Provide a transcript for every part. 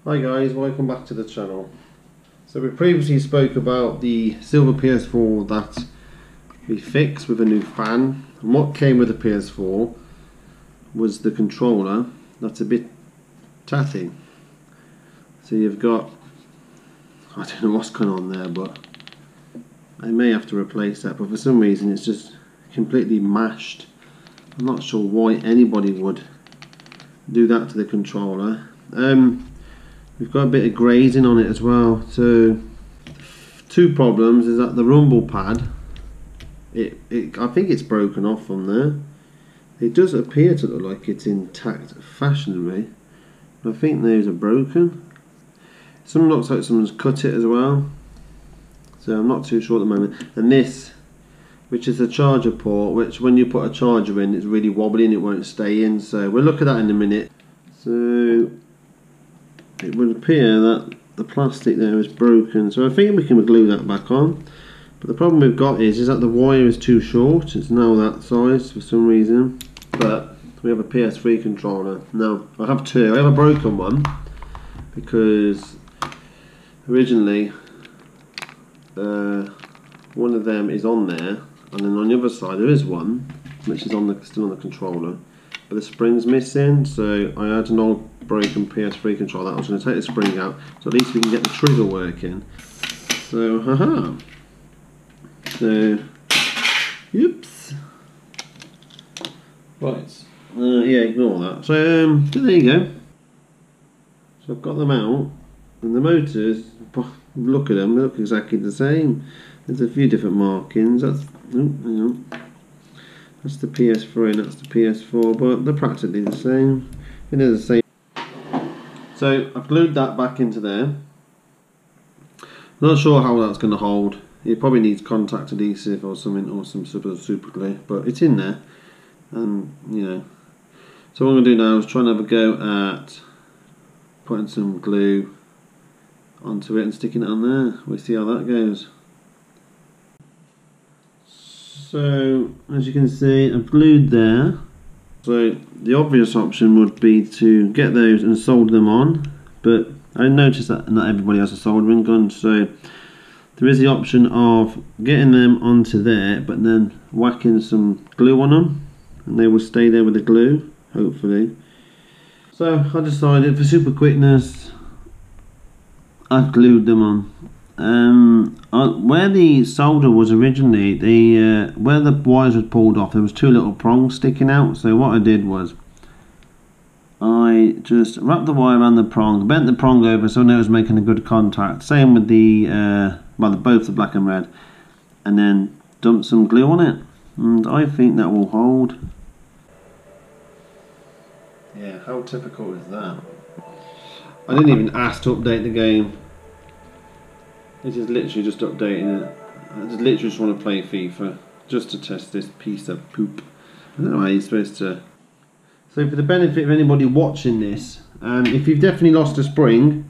Hi guys, welcome back to the channel. So we previously spoke about the silver PS4 that we fixed with a new fan, and what came with the PS4 was the controller that's a bit tatty. So you've got, I don't know what's going on there, but I may have to replace that, but for some reason it's just completely mashed. I'm not sure why anybody would do that to the controller. We've got a bit of grazing on it as well. So two problems is that the rumble pad, I think it's broken off from there. It does appear to look like it's intact fashionably, but I think those are broken. Some looks like someone's cut it as well, so I'm not too sure at the moment. And this, which is a charger port, which when you put a charger in, it's really wobbly and it won't stay in, so we'll look at that in a minute. So it would appear that the plastic there is broken, so I think we can glue that back on. But the problem we've got is that the wire is too short. It's now that size for some reason. But we have a PS3 controller. Now I have two. I have a broken one because originally one of them is on there, and then on the other side there is one which is still on the controller, but the spring's missing. So I had an old broken PS3 controller. I was going to take the spring out, so at least we can get the trigger working. So haha. So oops. Right. Yeah, ignore that. So there you go. So I've got them out, and the motors, look at them, they look exactly the same. There's a few different markings. That's hang on. That's the PS3 and that's the PS4, but they're practically the same. And they're the same. So I've glued that back into there. Not sure how that's going to hold. It probably needs contact adhesive or something, or some sort of super glue, but it's in there. And you know, so what I'm going to do now is try and have a go at putting some glue onto it and sticking it on there. We'll see how that goes. So as you can see, I've glued there. So the obvious option would be to get those and solder them on, but I noticed that not everybody has a soldering gun, so there is the option of getting them onto there but then whacking some glue on them, and they will stay there with the glue, hopefully. So I decided for super quickness I've glued them on. Where the solder was originally, where the wires were pulled off, there was two little prongs sticking out. So what I did was I just wrapped the wire around the prong, bent the prong over so it was making a good contact. Same with the both the black and red, and then dumped some glue on it, and I think that will hold. Yeah, how typical is that? I didn't even ask to update the game. It is literally just updating it. I literally just want to play FIFA just to test this piece of poop. I don't know how you're supposed to. So for the benefit of anybody watching this, if you've definitely lost a spring,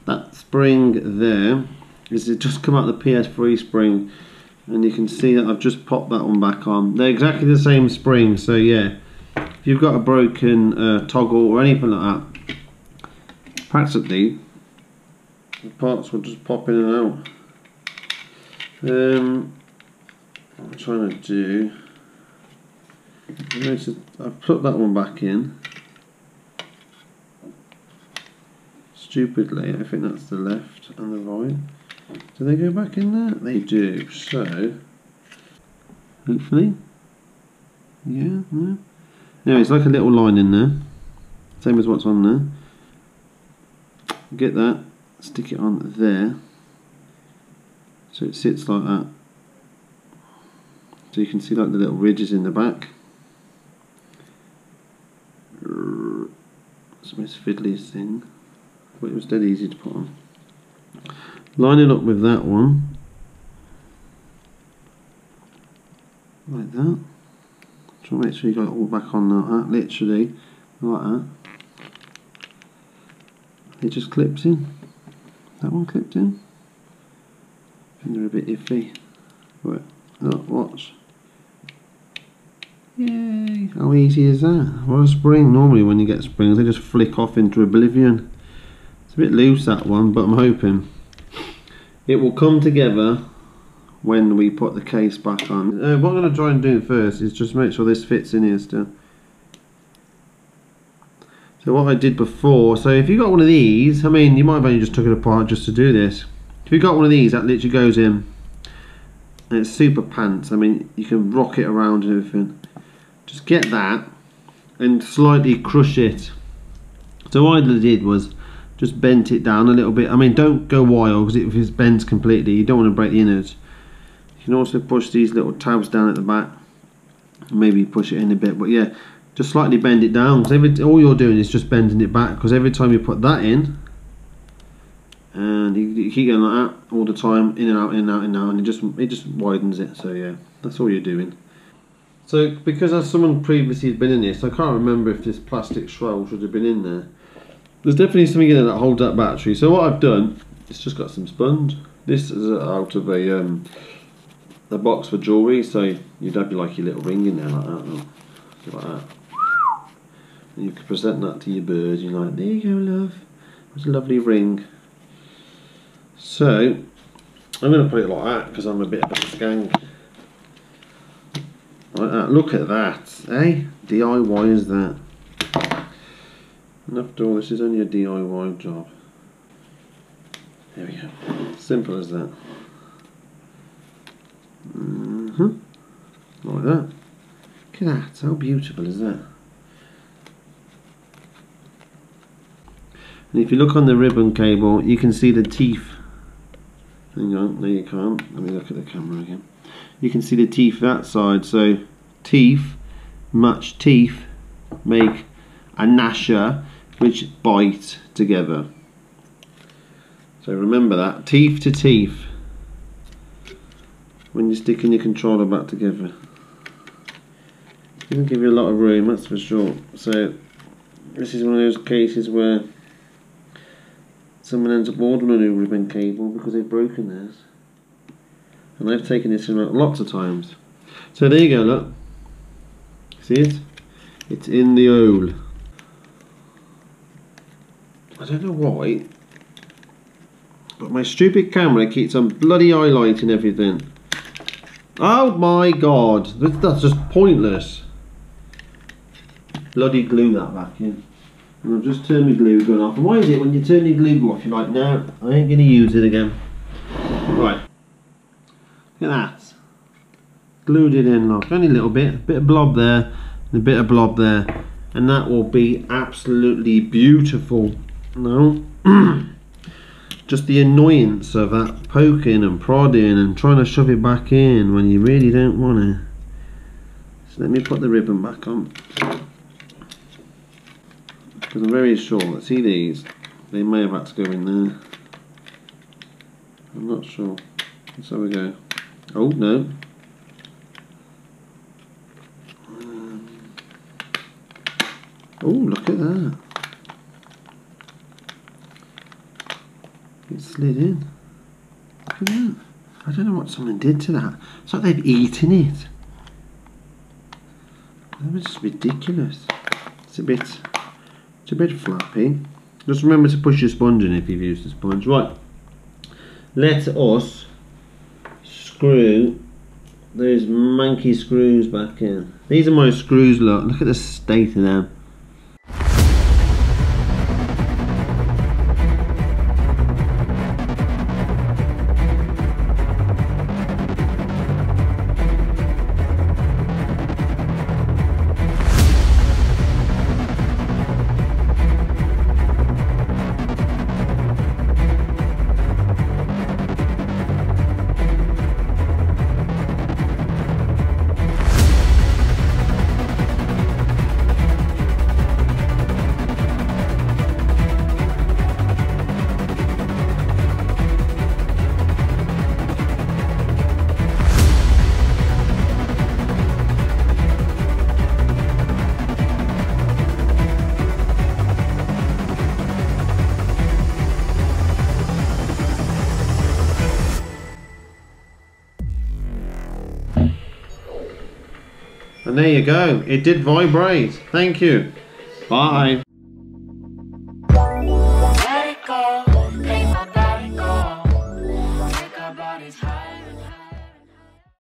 that spring there is just come out the PS3 spring, and you can see that I've just popped that one back on. They're exactly the same spring, so yeah, if you've got a broken toggle or anything like that, practically the parts will just pop in and out. What I'm trying to do, I've put that one back in. Stupidly, I think that's the left and the right. Do they go back in there? They do. So hopefully, yeah, no. Anyway, it's like a little line in there, same as what's on there. Get that. Stick it on there so it sits like that, so you can see like the little ridges in the back. It's the most fiddliest thing, but it was dead easy to put on. Line it up with that one like that. Try to make sure you got it all back on like that, literally like that. It just clips in. That one clipped in. I think they're a bit iffy. Right, look, watch. Yay! How easy is that? What a spring. Normally when you get springs they just flick off into oblivion. It's a bit loose, that one, but I'm hoping it will come together when we put the case back on. What I'm going to try and do first is just make sure this fits in here still. So what I did before, so if you got one of these, I mean, you might have only just took it apart just to do this. If you got one of these, that literally goes in, and it's super pants. I mean, you can rock it around and everything. Just get that and slightly crush it. So what I did was just bent it down a little bit. I mean, don't go wild, because if it bends completely, you don't want to break the innards. You can also push these little tabs down at the back, maybe push it in a bit, but yeah, just slightly bend it down, because all you're doing is just bending it back, because every time you put that in, and you keep going like that all the time, in and out, in and out, in and out, and it just widens it. So yeah, that's all you're doing. So because as someone previously had been in this, I can't remember if this plastic shroud should have been in there. There's definitely something in there that holds that battery. So what I've done, it's just got some sponge. This is out of a box for jewellery, so you'd have like your little ring in there like that, look. Like that. And you can present that to your bird. You're like, there you go, love. It's a lovely ring. So I'm going to put it like that because I'm a bit of a skank. Like that. Look at that, eh? DIY is that. And after all, this is only a DIY job. There we go. Simple as that. Like that. Look at that. How beautiful is that? And if you look on the ribbon cable, you can see the teeth. Hang on, no you can't. Let me look at the camera again. You can see the teeth that side. So teeth match teeth, make a gnasher, which bite together. So remember that, teeth to teeth, when you're sticking your controller back together. It doesn't give you a lot of room, that's for sure. So this is one of those cases where someone ends up ordering a new ribbon cable because they've broken theirs. And I've taken this out lots of times. So there you go, look. See it? It's in the hole. I don't know why, but my stupid camera keeps on bloody highlighting everything. Oh my god, that's just pointless. Bloody glue that back in. And I've just turned my glue gun off. And why is it when you turn your glue gun off, you're like, no, I ain't going to use it again. Right. Look at that. Glued it in, look. Only a little bit. A bit of blob there. And a bit of blob there. And that will be absolutely beautiful. No. Just the annoyance of that poking and prodding and trying to shove it back in when you really don't want to. So let me put the ribbon back on. Because I'm very sure that, see these, they may have had to go in there. I'm not sure. So we go. Oh no. Oh, look at that. It slid in. Look at that. I don't know what someone did to that. It's like they've eaten it. That was just ridiculous. It's a bit flappy. Just remember to push your sponge in if you've used the sponge. Right. Let us screw those manky screws back in. These are my screws, look. Look at the state of them. And there you go, it did vibrate. Thank you. Bye.